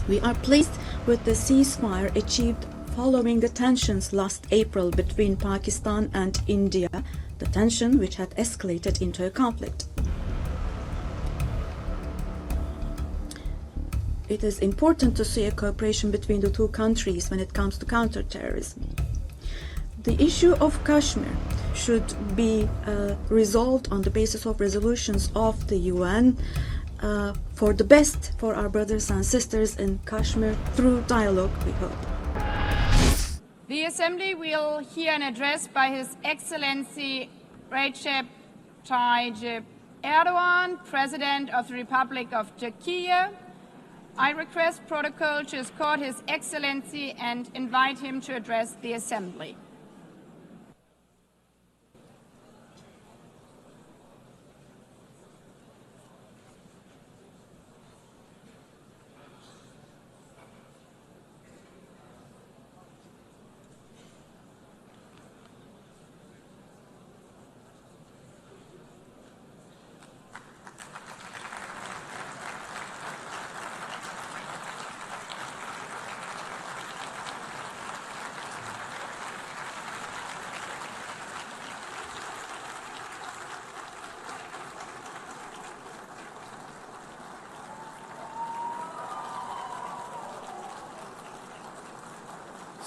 We are pleased with the ceasefire achieved following the tensions last April between Pakistan and India, the tension which had escalated into a conflict. It is important to see a cooperation between the two countries when it comes to counterterrorism. The issue of Kashmir should be resolved on the basis of resolutions of the UN for the best for our brothers and sisters in Kashmir through dialogue, we hope. The Assembly will hear an address by His Excellency Recep Tayyip Erdogan, President of the Republic of Turkey. I request protocol to escort His Excellency and invite him to address the Assembly.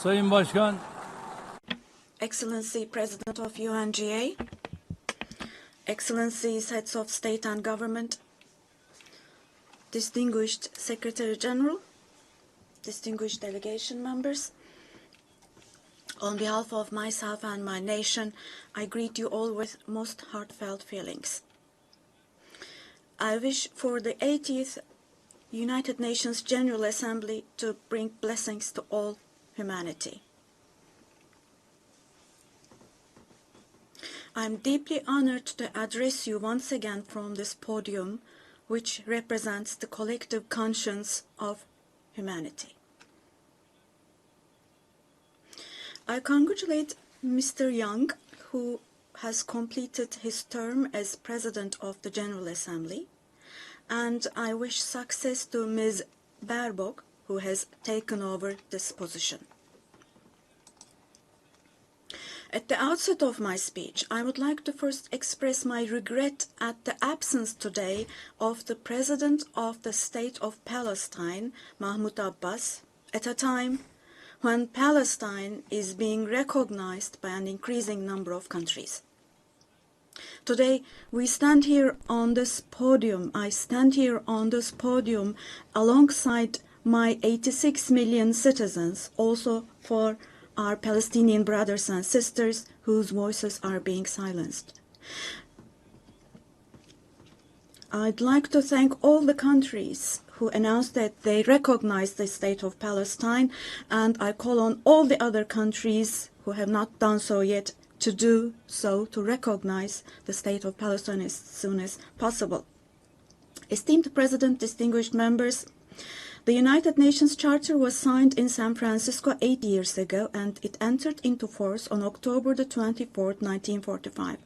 Sayın Başkan, Excellency President of UNGA, Excellencies Heads of State and Government, Distinguished Secretary General, distinguished delegation members, on behalf of myself and my nation, I greet you all with most heartfelt feelings. I wish for the 80th United Nations General Assembly to bring blessings to all humanity. I am deeply honored to address you once again from this podium, which represents the collective conscience of humanity. I congratulate Mr. Young, who has completed his term as President of the General Assembly, and I wish success to Ms. Baerbock, who has taken over this position. At the outset of my speech, I would like to first express my regret at the absence today of the President of the State of Palestine, Mahmoud Abbas, at a time when Palestine is being recognized by an increasing number of countries. Today, we stand here on this podium. I stand here on this podium alongside my 86 million citizens, also for our Palestinian brothers and sisters whose voices are being silenced. I'd like to thank all the countries who announced that they recognize the state of Palestine, and I call on all the other countries who have not done so yet to do so, to recognize the state of Palestine as soon as possible. Esteemed President, distinguished members, the United Nations Charter was signed in San Francisco 8 years ago, and it entered into force on October the 24th, 1945.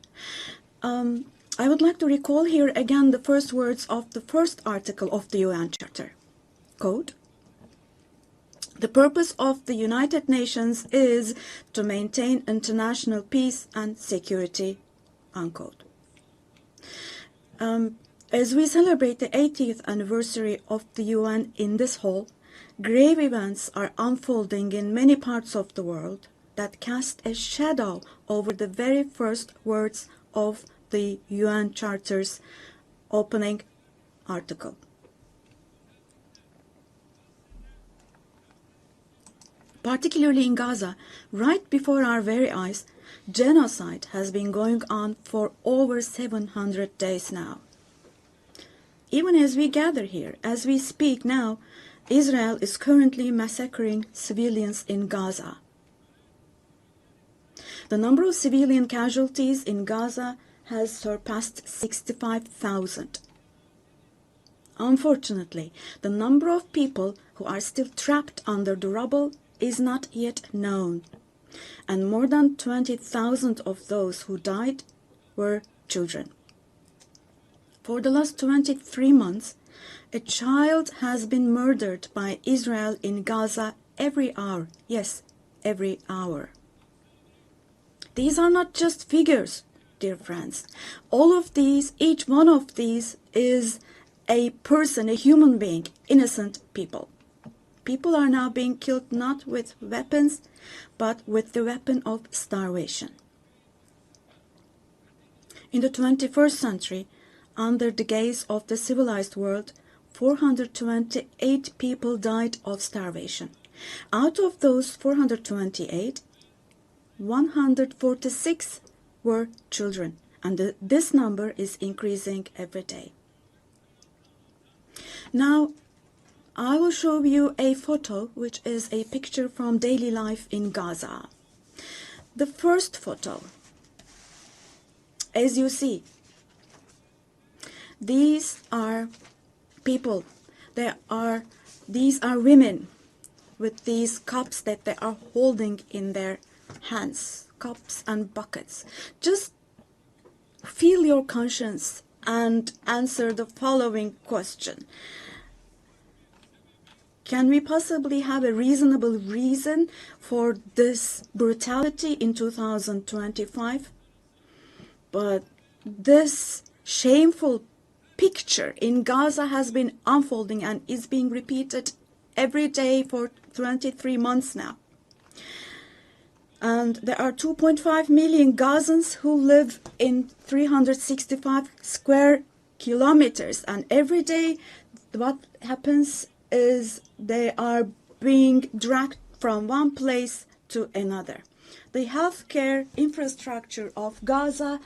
I would like to recall here again the first words of the first article of the UN Charter. Quote, "The purpose of the United Nations is to maintain international peace and security," unquote. As we celebrate the 80th anniversary of the UN in this hall, grave events are unfolding in many parts of the world that cast a shadow over the very first words of the UN Charter's opening article. Particularly in Gaza, right before our very eyes, genocide has been going on for over 700 days now. Even as we gather here, as we speak now, Israel is currently massacring civilians in Gaza. The number of civilian casualties in Gaza has surpassed 65,000. Unfortunately, the number of people who are still trapped under the rubble is not yet known, and more than 20,000 of those who died were children. For the last 23 months, A child has been murdered by Israel in Gaza every hour. Yes, every hour. These are not just figures, dear friends. All of these, each one of these is a person, a human being, innocent people. People are now being killed not with weapons, but with the weapon of starvation. In the 21st century, under the gaze of the civilized world, 428 people died of starvation. Out of those 428, 146 were children, and this number is increasing every day. Now, I will show you a photo, which is a picture from daily life in Gaza. The first photo, as you see, these are people. These are women with these cups that they are holding in their hands, cups and buckets. Just feel your conscience and answer the following question. Can we possibly have a reasonable reason for this brutality in 2025? But this shameful picture in Gaza has been unfolding and is being repeated every day for 23 months now. And there are 2.5 million Gazans who live in 365 square kilometers. And every day what happens is they are being dragged from one place to another. The healthcare infrastructure of Gaza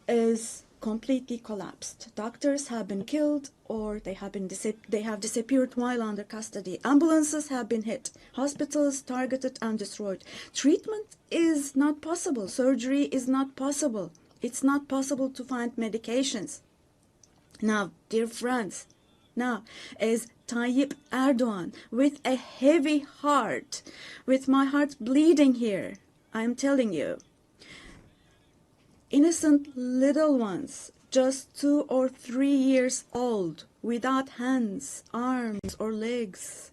is completely collapsed. Doctors have been killed or they have disappeared while under custody. Ambulances have been hit. Hospitals targeted and destroyed. Treatment is not possible. Surgery is not possible. It's not possible to find medications. Now, dear friends, as Tayyip Erdogan, with a heavy heart, with my heart bleeding here, I'm telling you, innocent little ones, just 2 or 3 years old, without hands, arms, or legs,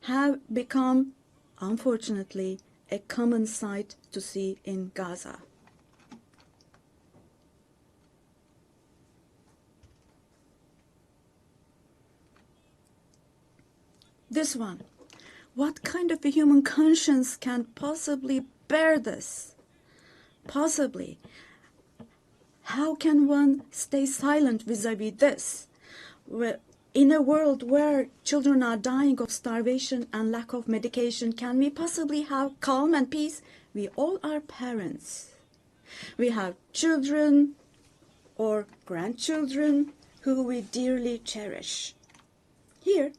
have become, unfortunately, a common sight to see in Gaza. This one. What kind of a human conscience can possibly bear this? Possibly. How can one stay silent vis-à-vis this? In a world where children are dying of starvation and lack of medication, can we possibly have calm and peace? We all are parents. We have children or grandchildren who we dearly cherish. Here,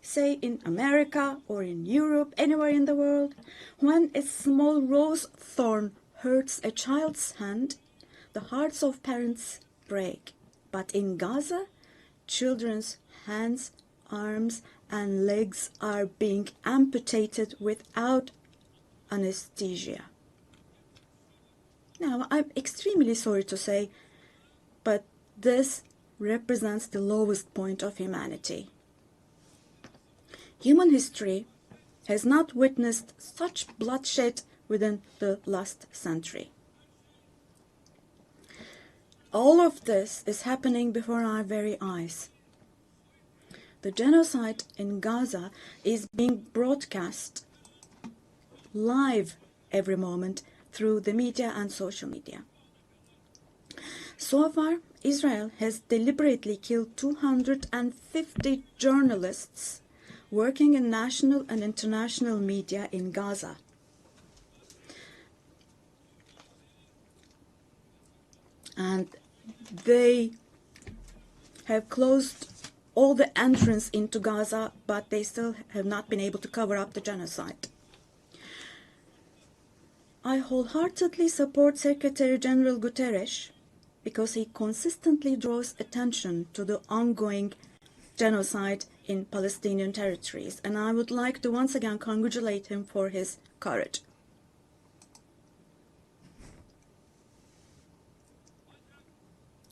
say in America or in Europe, anywhere in the world, when a small rose thorn hurts a child's hand, the hearts of parents break. But in Gaza, children's hands, arms, and legs are being amputated without anesthesia. Now, I'm extremely sorry to say, but this represents the lowest point of humanity. Human history has not witnessed such bloodshed within the last century. All of this is happening before our very eyes. The genocide in Gaza is being broadcast live every moment through the media and social media. So far, Israel has deliberately killed 250 journalists working in national and international media in Gaza. And they have closed all the entrance into Gaza, but they still have not been able to cover up the genocide. I wholeheartedly support Secretary General Guterres because he consistently draws attention to the ongoing genocide in Palestinian territories, and I would like to once again congratulate him for his courage.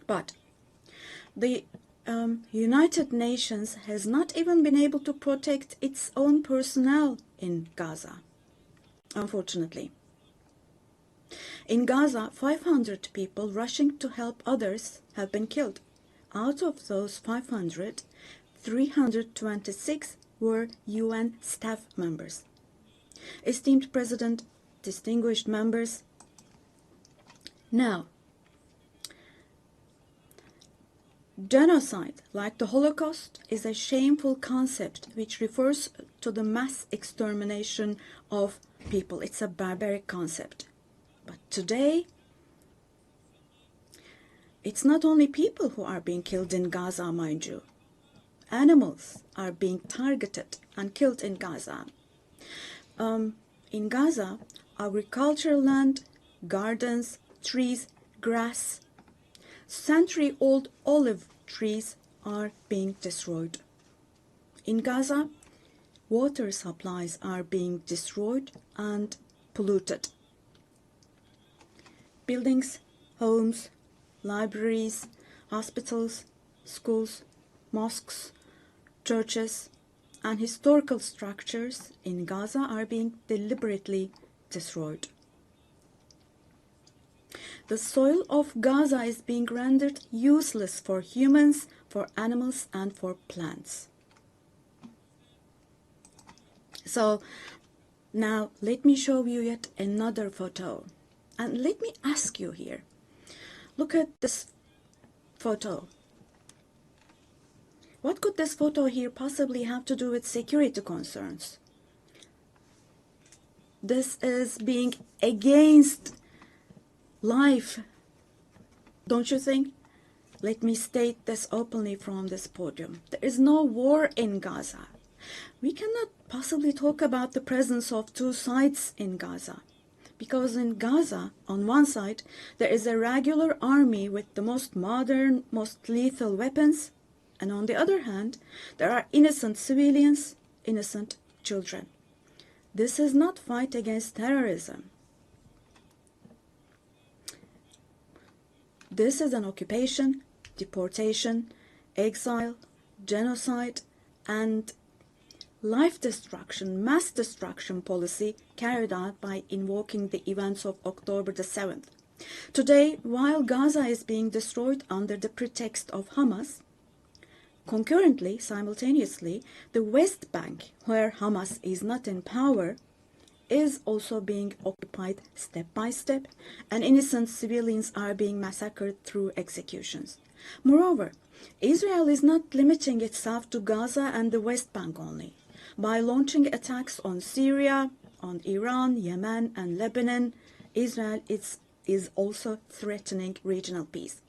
But the United Nations has not even been able to protect its own personnel in Gaza, unfortunately. In Gaza, 500 people rushing to help others have been killed. Out of those 500, 326 were UN staff members. Esteemed President, distinguished members, now, genocide, like the Holocaust, is a shameful concept which refers to the mass extermination of people. It's a barbaric concept. But today, it's not only people who are being killed in Gaza, mind you. Animals are being targeted and killed in Gaza. In Gaza, agricultural land, gardens, trees, grass, century-old olive trees are being destroyed. In Gaza, water supplies are being destroyed and polluted. Buildings, homes, libraries, hospitals, schools, mosques, churches, and historical structures in Gaza are being deliberately destroyed. The soil of Gaza is being rendered useless for humans, for animals, and for plants. So now let me show you yet another photo. And let me ask you here, look at this photo. What could this photo here possibly have to do with security concerns? This is being against life, don't you think? Let me state this openly from this podium. There is no war in Gaza. We cannot possibly talk about the presence of two sides in Gaza. Because in Gaza, on one side, there is a regular army with the most modern, most lethal weapons, and on the other hand, there are innocent civilians, innocent children. This is not fight against terrorism. This is an occupation, deportation, exile, genocide, and life destruction, mass destruction policy carried out by invoking the events of October the 7th. Today, while Gaza is being destroyed under the pretext of Hamas, concurrently, simultaneously, the West Bank, where Hamas is not in power, is also being occupied step by step, and innocent civilians are being massacred through executions. Moreover, Israel is not limiting itself to Gaza and the West Bank only. By launching attacks on Syria, on Iran, Yemen, and Lebanon, Israel is also threatening regional peace.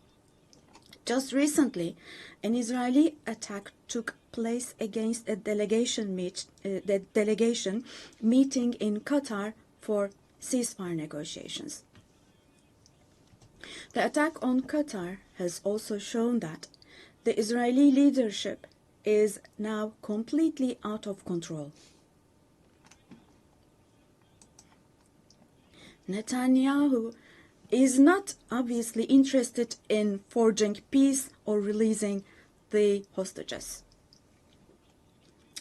Just recently, an Israeli attack took place against a delegation meeting in Qatar for ceasefire negotiations. The attack on Qatar has also shown that the Israeli leadership is now completely out of control. Netanyahu is not obviously interested in forging peace or releasing the hostages.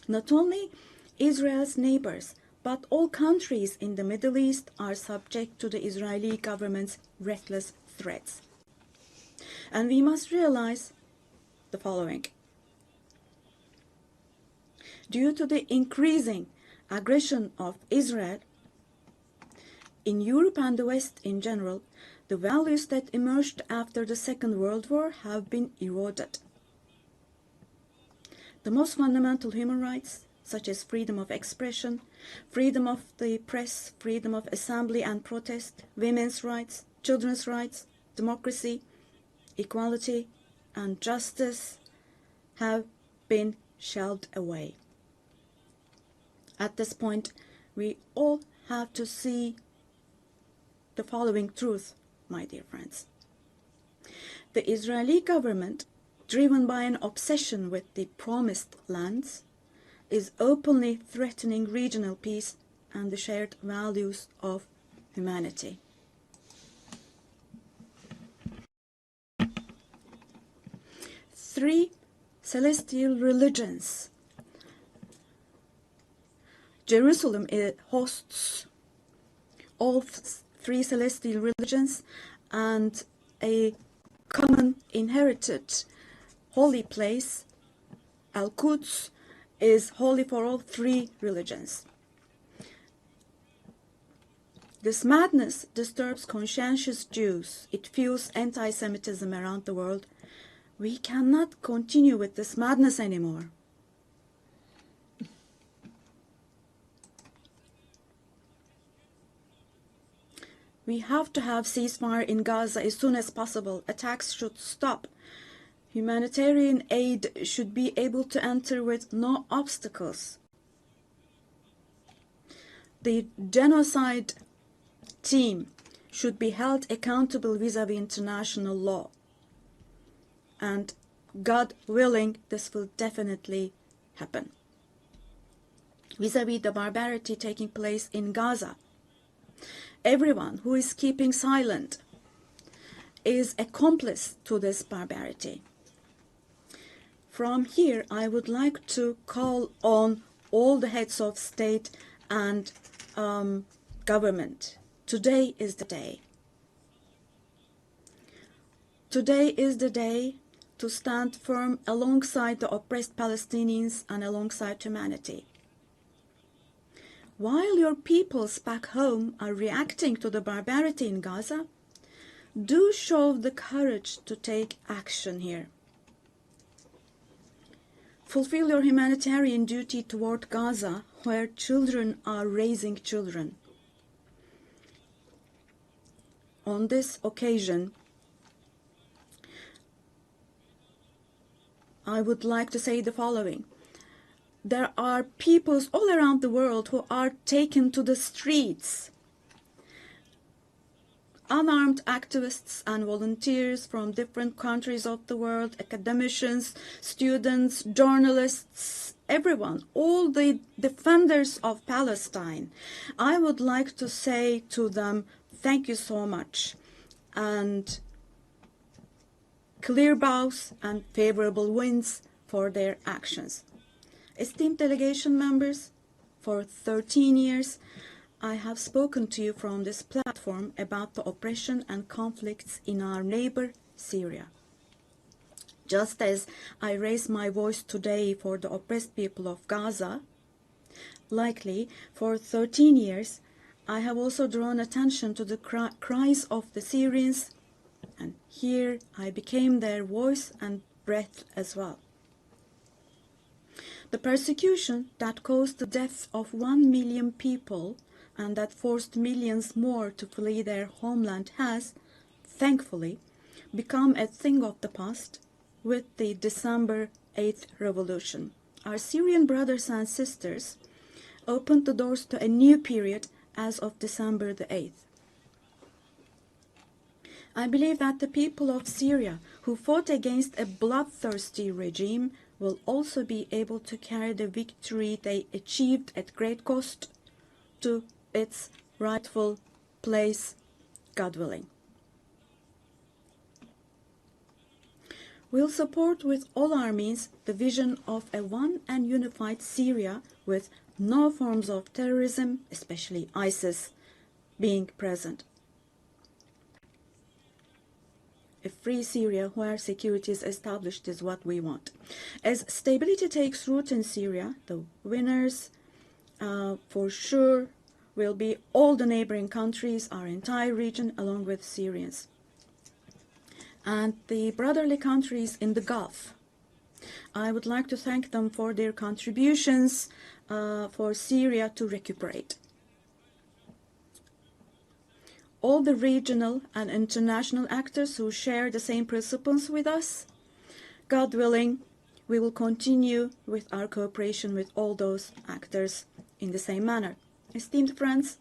Not only Israel's neighbors, but all countries in the Middle East are subject to the Israeli government's reckless threats. And we must realize the following. Due to the increasing aggression of Israel, in Europe and the West in general, the values that emerged after the Second World War have been eroded. The most fundamental human rights, such as freedom of expression, freedom of the press, freedom of assembly and protest, women's rights, children's rights, democracy, equality, and justice, have been shelved away. At this point, we all have to see the following truth, my dear friends. The Israeli government, driven by an obsession with the promised lands, is openly threatening regional peace and the shared values of humanity. celestial religions. Jerusalem hosts all three celestial religions, and a common inherited holy place, Al-Quds, is holy for all three religions. This madness disturbs conscientious Jews. It fuels anti-Semitism around the world. We cannot continue with this madness anymore. We have to have ceasefire in Gaza as soon as possible. Attacks should stop. Humanitarian aid should be able to enter with no obstacles. The genocide team should be held accountable vis-à-vis international law. And God willing, this will definitely happen. Vis-à-vis the barbarity taking place in Gaza, everyone who is keeping silent is accomplice to this barbarity. From here, I would like to call on all the heads of state and government. Today is the day. Today is the day to stand firm alongside the oppressed Palestinians and alongside humanity. While your peoples back home are reacting to the barbarity in Gaza, do show the courage to take action here. Fulfill your humanitarian duty toward Gaza, where children are raising children. On this occasion, I would like to say the following. There are peoples all around the world who are taken to the streets. Unarmed activists and volunteers from different countries of the world, academicians, students, journalists, everyone, all the defenders of Palestine. I would like to say to them, thank you so much, and clear bows and favorable winds for their actions. Esteemed delegation members, for 13 years, I have spoken to you from this platform about the oppression and conflicts in our neighbor, Syria. Just as I raise my voice today for the oppressed people of Gaza, likely for 13 years, I have also drawn attention to the cries of the Syrians, and here I became their voice and breath as well. The persecution that caused the death of 1 million people and that forced millions more to flee their homeland has, thankfully, become a thing of the past with the December 8th revolution. Our Syrian brothers and sisters opened the doors to a new period as of December the 8th. I believe that the people of Syria who fought against a bloodthirsty regime will also be able to carry the victory they achieved at great cost to its rightful place, God willing. We'll support with all our means the vision of a one and unified Syria with no forms of terrorism, especially ISIS, being present. A free Syria where security is established is what we want. As stability takes root in Syria, the winners for sure will be all the neighboring countries, our entire region, along with Syrians. And the brotherly countries in the Gulf. I would like to thank them for their contributions for Syria to recuperate. All the regional and international actors who share the same principles with us, God willing, we will continue with our cooperation with all those actors in the same manner. Esteemed friends,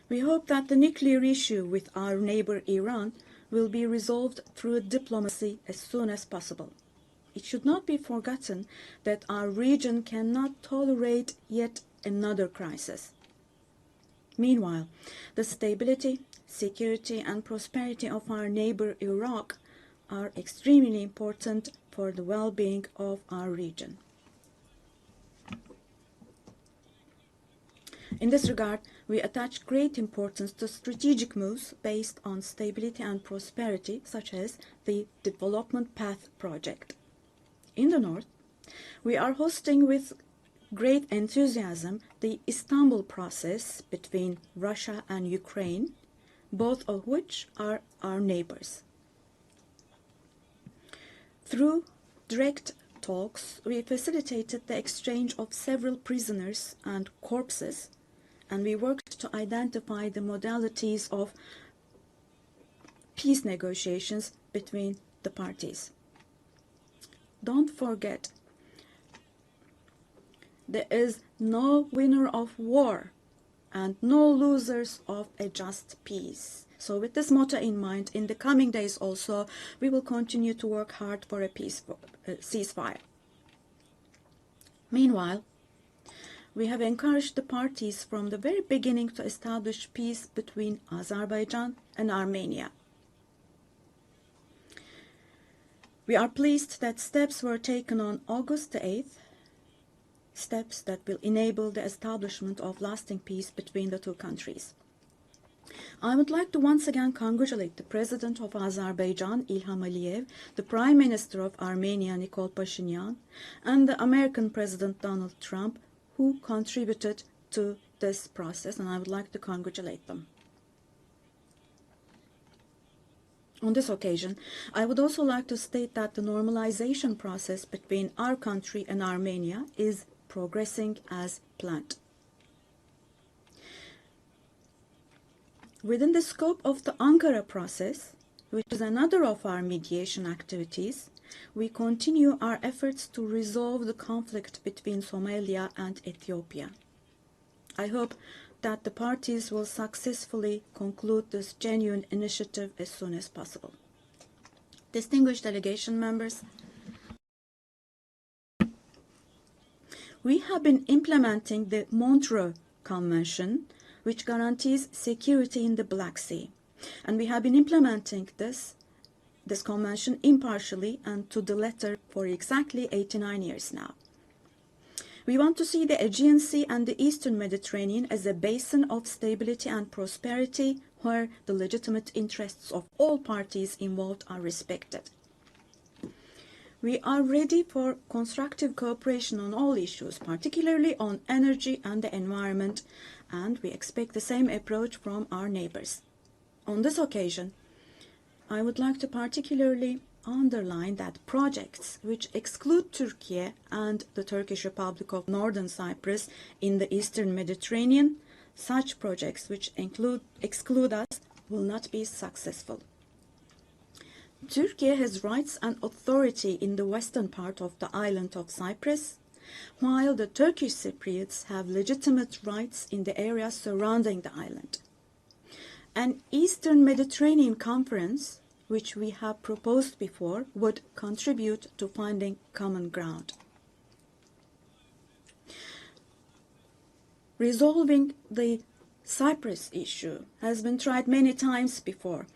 we hope that the nuclear issue with our neighbor Iran will be resolved through diplomacy as soon as possible. It should not be forgotten that our region cannot tolerate yet another crisis. Meanwhile, the stability, security, and prosperity of our neighbor Iraq are extremely important for the well-being of our region. In this regard, we attach great importance to strategic moves based on stability and prosperity, such as the Development Path project. In the north, we are hosting with great enthusiasm the Istanbul process between Russia and Ukraine, both of which are our neighbors. Through direct talks, we facilitated the exchange of several prisoners and corpses, and we worked to identify the modalities of peace negotiations between the parties. Don't forget, there is no winner of war and no losers of a just peace. So with this motto in mind, in the coming days also, we will continue to work hard for a peaceful ceasefire. Meanwhile, we have encouraged the parties from the very beginning to establish peace between Azerbaijan and Armenia. We are pleased that steps were taken on August the 8th, steps that will enable the establishment of lasting peace between the two countries. I would like to once again congratulate the President of Azerbaijan, Ilham Aliyev, the Prime Minister of Armenia, Nikol Pashinyan, and the American President Donald Trump, who contributed to this process, and I would like to congratulate them. On this occasion, I would also like to state that the normalization process between our country and Armenia is progressing as planned. Within the scope of the Ankara process, which is another of our mediation activities, we continue our efforts to resolve the conflict between Somalia and Ethiopia. I hope that the parties will successfully conclude this genuine initiative as soon as possible. Distinguished delegation members, we have been implementing the Montreux Convention, which guarantees security in the Black Sea, and we have been implementing this convention impartially and to the letter for exactly 89 years now. We want to see the Aegean Sea and the Eastern Mediterranean as a basin of stability and prosperity where the legitimate interests of all parties involved are respected. We are ready for constructive cooperation on all issues, particularly on energy and the environment, and we expect the same approach from our neighbors. On this occasion, I would like to particularly underline that projects which exclude Turkey and the Turkish Republic of Northern Cyprus in the Eastern Mediterranean, such projects which exclude us will not be successful. Turkey has rights and authority in the western part of the island of Cyprus, while the Turkish Cypriots have legitimate rights in the areas surrounding the island. An Eastern Mediterranean Conference, which we have proposed before, would contribute to finding common ground. Resolving the Cyprus issue has been tried many times before,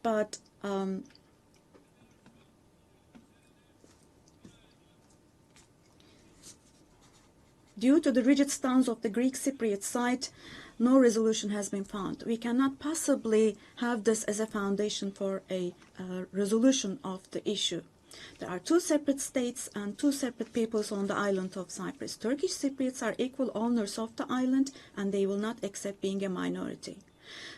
but due to the rigid stance of the Greek Cypriot side, no resolution has been found. We cannot possibly have this as a foundation for a resolution of the issue. There are two separate states and two separate peoples on the island of Cyprus. Turkish Cypriots are equal owners of the island, and they will not accept being a minority.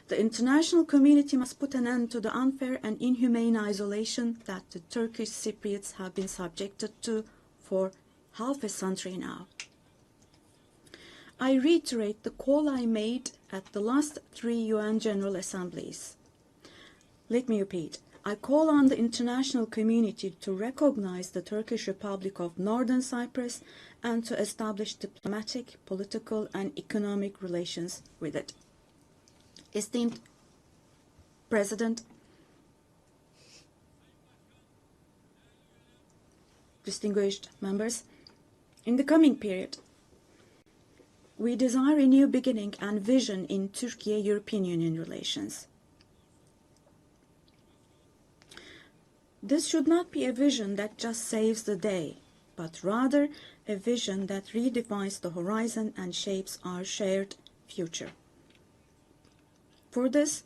The international community must put an end to the unfair and inhumane isolation that the Turkish Cypriots have been subjected to for half a century now. I reiterate the call I made at the last 3 UN General Assemblies. Let me repeat. I call on the international community to recognize the Turkish Republic of Northern Cyprus and to establish diplomatic, political, and economic relations with it. Esteemed President, distinguished members, in the coming period, we desire a new beginning and vision in Turkey-European Union relations. This should not be a vision that just saves the day, but rather a vision that redefines the horizon and shapes our shared future. For this,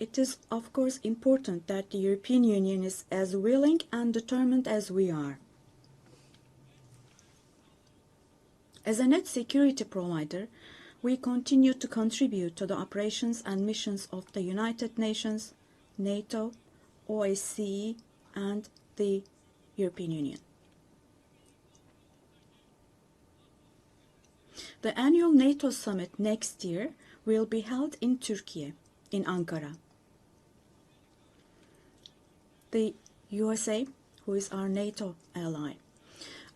it is of course important that the European Union is as willing and determined as we are. As a net security provider, we continue to contribute to the operations and missions of the United Nations, NATO, OSCE, and the European Union. The annual NATO summit next year will be held in Turkey, in Ankara. The USA, who is our NATO ally,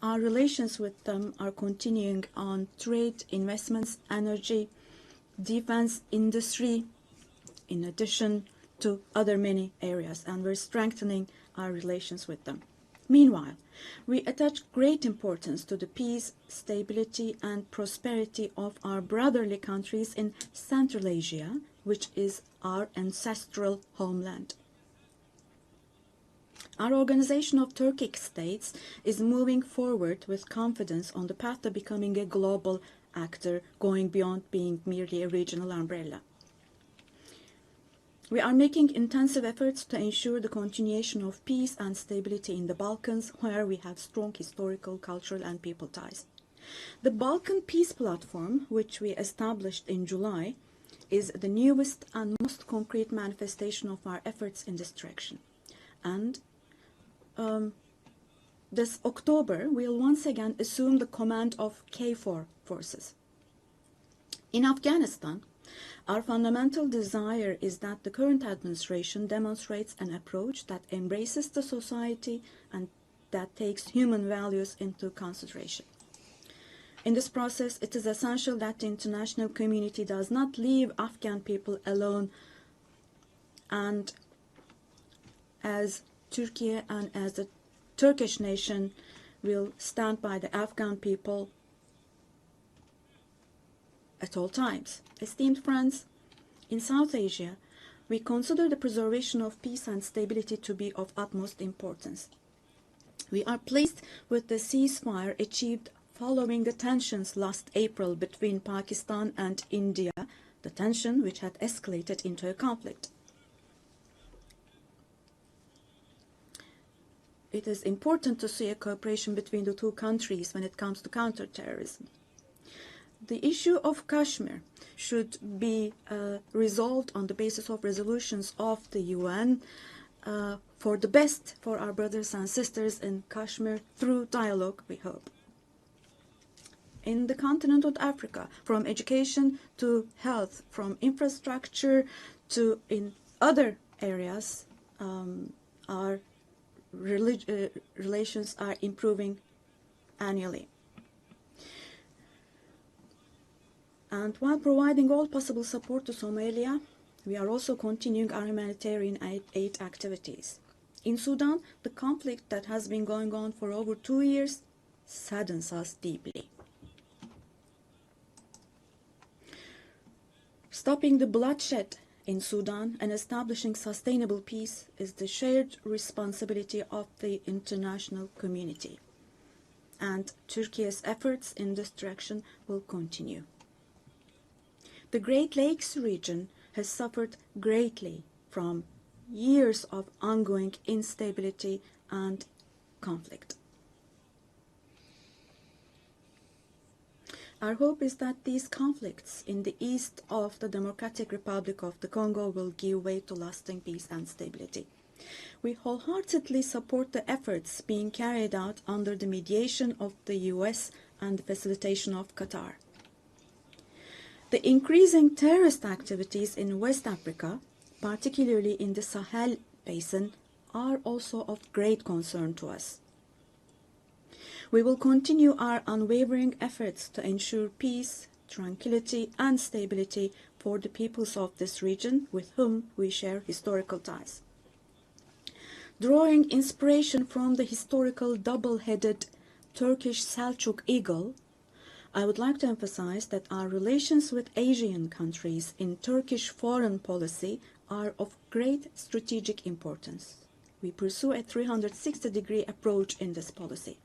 our relations with them are continuing on trade, investments, energy, defense, industry, in addition to other many areas, and we're strengthening our relations with them. Meanwhile, we attach great importance to the peace, stability, and prosperity of our brotherly countries in Central Asia, which is our ancestral homeland. Our organization of Turkish states is moving forward with confidence on the path to becoming a global actor, going beyond being merely a regional umbrella. We are making intensive efforts to ensure the continuation of peace and stability in the Balkans, where we have strong historical, cultural, and people ties. The Balkan Peace Platform, which we established in July, is the newest and most concrete manifestation of our efforts in this direction. And this October, we'll once again assume the command of KFOR forces. In Afghanistan, our fundamental desire is that the current administration demonstrates an approach that embraces the society and that takes human values into consideration. In this process, it is essential that the international community does not leave Afghan people alone, and as Turkey and as the Turkish nation will stand by the Afghan people at all times. Esteemed friends, in South Asia, we consider the preservation of peace and stability to be of utmost importance. We are pleased with the ceasefire achieved following the tensions last April between Pakistan and India, the tension which had escalated into a conflict. It is important to see a cooperation between the two countries when it comes to counterterrorism. The issue of Kashmir should be resolved on the basis of resolutions of the UN for the best for our brothers and sisters in Kashmir through dialogue, we hope. In the continent of Africa, from education to health, from infrastructure to in other areas, our relations are improving annually. And while providing all possible support to Somalia, we are also continuing our humanitarian aid activities. In Sudan, the conflict that has been going on for over 2 years saddens us deeply. Stopping the bloodshed in Sudan and establishing sustainable peace is the shared responsibility of the international community. And Turkey's efforts in this direction will continue. The Great Lakes region has suffered greatly from years of ongoing instability and conflict. Our hope is that these conflicts in the east of the Democratic Republic of the Congo will give way to lasting peace and stability. We wholeheartedly support the efforts being carried out under the mediation of the US and the facilitation of Qatar. The increasing terrorist activities in West Africa, particularly in the Sahel Basin, are also of great concern to us. We will continue our unwavering efforts to ensure peace, tranquility, and stability for the peoples of this region with whom we share historical ties. Drawing inspiration from the historical double-headed Turkish Selçuk eagle, I would like to emphasize that our relations with Asian countries in Turkish foreign policy are of great strategic importance. we pursue a 360-degree approach in this policy.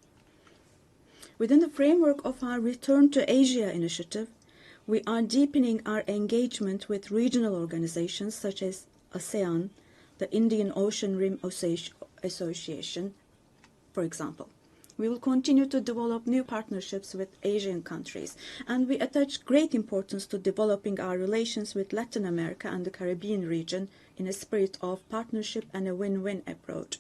Within the framework of our Return to Asia initiative, we are deepening our engagement with regional organizations such as ASEAN, the Indian Ocean Rim Association, for example. We will continue to develop new partnerships with Asian countries, and we attach great importance to developing our relations with Latin America and the Caribbean region in a spirit of partnership and a win-win approach.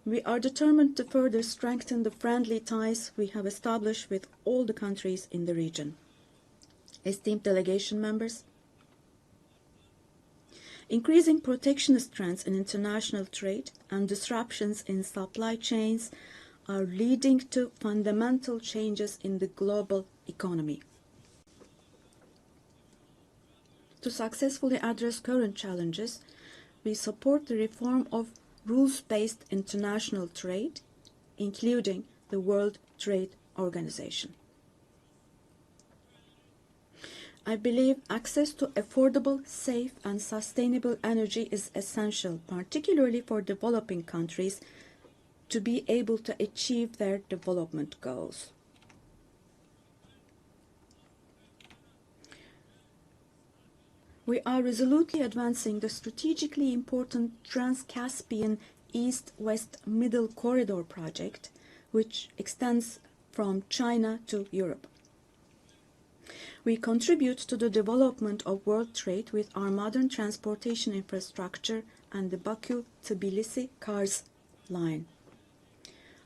We are determined to further strengthen the friendly ties we have established with all the countries in the region. Esteemed delegation members, increasing protectionist trends in international trade and disruptions in supply chains are leading to fundamental changes in the global economy. To successfully address current challenges, we support the reform of rules-based international trade, including the World Trade Organization. I believe access to affordable, safe, and sustainable energy is essential, particularly for developing countries, to be able to achieve their development goals. We are resolutely advancing the strategically important Trans-Caspian East-West Middle Corridor project, which extends from China to Europe. We contribute to the development of world trade with our modern transportation infrastructure and the Baku-Tbilisi Kars line.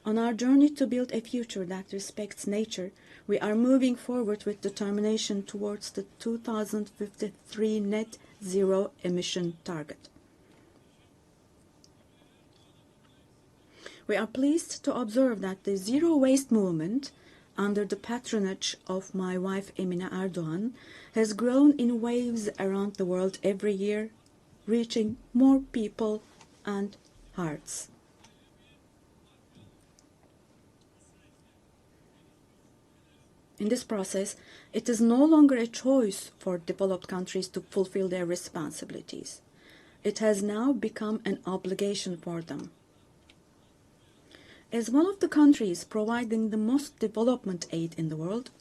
On our journey to build a future that respects nature, we are moving forward with determination towards the 2053 net zero emission target. We are pleased to observe that the zero waste movement, under the patronage of my wife Emine Erdogan, has grown in waves around the world every year, reaching more people and hearts. In this process, it is no longer a choice for developed countries to fulfill their responsibilities. It has now become an obligation for them. As one of the countries providing the most development aid in the world,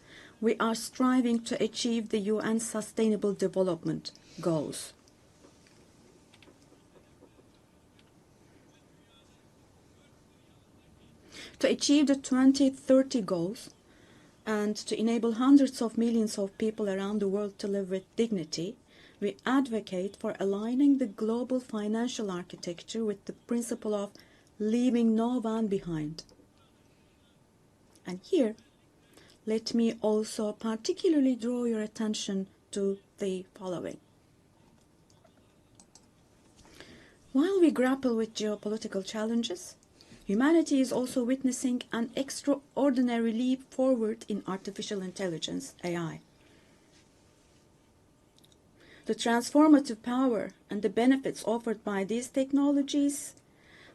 we are striving to achieve the UN Sustainable Development Goals. To achieve the 2030 goals, and to enable hundreds of millions of people around the world to live with dignity, we advocate for aligning the global financial architecture with the principle of leaving no one behind. And here, let me also particularly draw your attention to the following. While we grapple with geopolitical challenges, humanity is also witnessing an extraordinary leap forward in artificial intelligence, AI. The transformative power and the benefits offered by these technologies,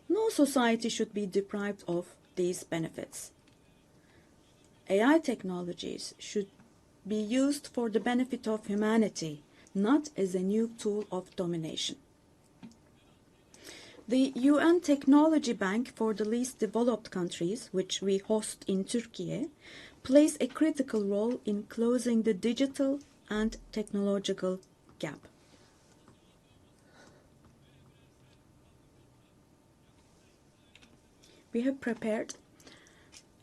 no society should be deprived of these benefits. AI technologies should be used for the benefit of humanity, not as a new tool of domination. The UN Technology Bank for the Least Developed Countries, which we host in Turkey, plays a critical role in closing the digital and technological gap. We have prepared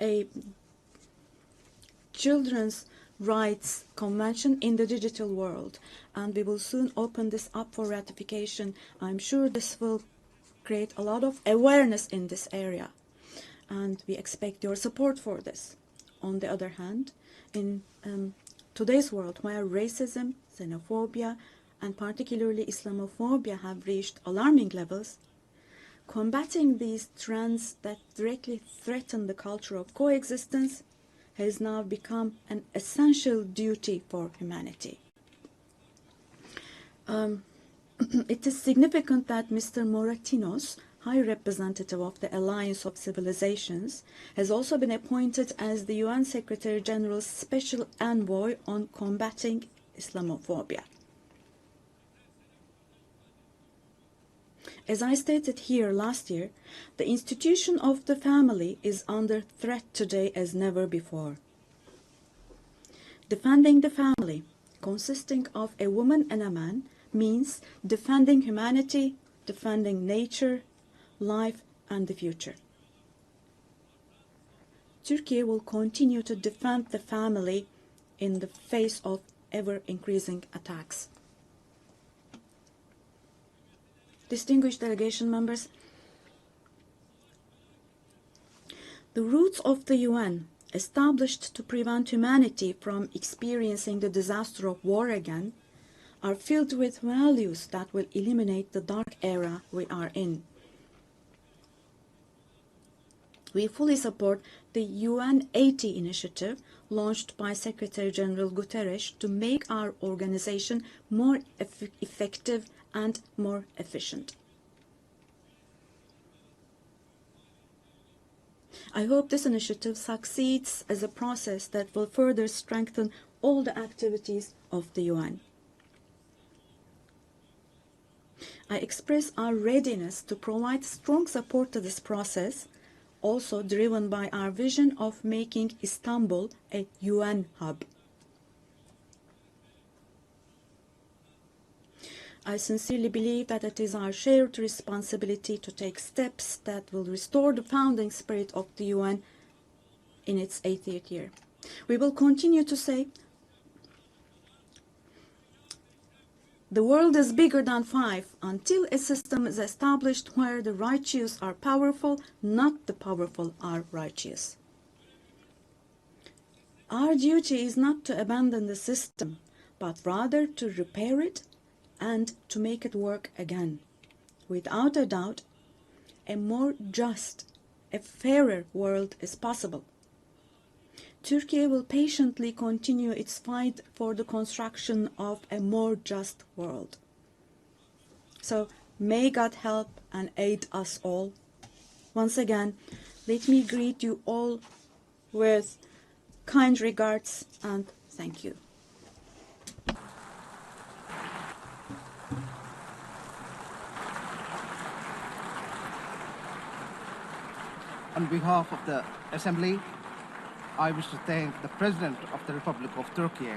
a children's rights convention in the digital world, and we will soon open this up for ratification. I'm sure this will create a lot of awareness in this area, and we expect your support for this. On the other hand, in today's world, where racism, xenophobia, and particularly Islamophobia have reached alarming levels, combating these trends that directly threaten the culture of coexistence has now become an essential duty for humanity. It is significant that Mr. Moratinos, High Representative of the Alliance of Civilizations, has also been appointed as the UN Secretary General's Special Envoy on combating Islamophobia. As I stated here last year, the institution of the family is under threat today as never before. Defending the family, consisting of a woman and a man, means defending humanity, defending nature, life, and the future. Turkey will continue to defend the family in the face of ever-increasing attacks. Distinguished delegation members, the roots of the UN, established to prevent humanity from experiencing the disaster of war again, are filled with values that will eliminate the dark era we are in. We fully support the UN 80 initiative launched by Secretary General Guterres to make our organization more effective and more efficient. I hope this initiative succeeds as a process that will further strengthen all the activities of the UN. I express our readiness to provide strong support to this process, also driven by our vision of making Istanbul a UN hub. I sincerely believe that it is our shared responsibility to take steps that will restore the founding spirit of the UN in its 80th year. We will continue to say, the world is bigger than five until a system is established where the righteous are powerful, not the powerful are righteous. Our duty is not to abandon the system, but rather to repair it and to make it work again. Without a doubt, a more just, a fairer world is possible. Turkey will patiently continue its fight for the construction of a more just world. So may God help and aid us all. Once again, let me greet you all with kind regards and thank you. On behalf of the Assembly, I wish to thank the President of the Republic of Turkey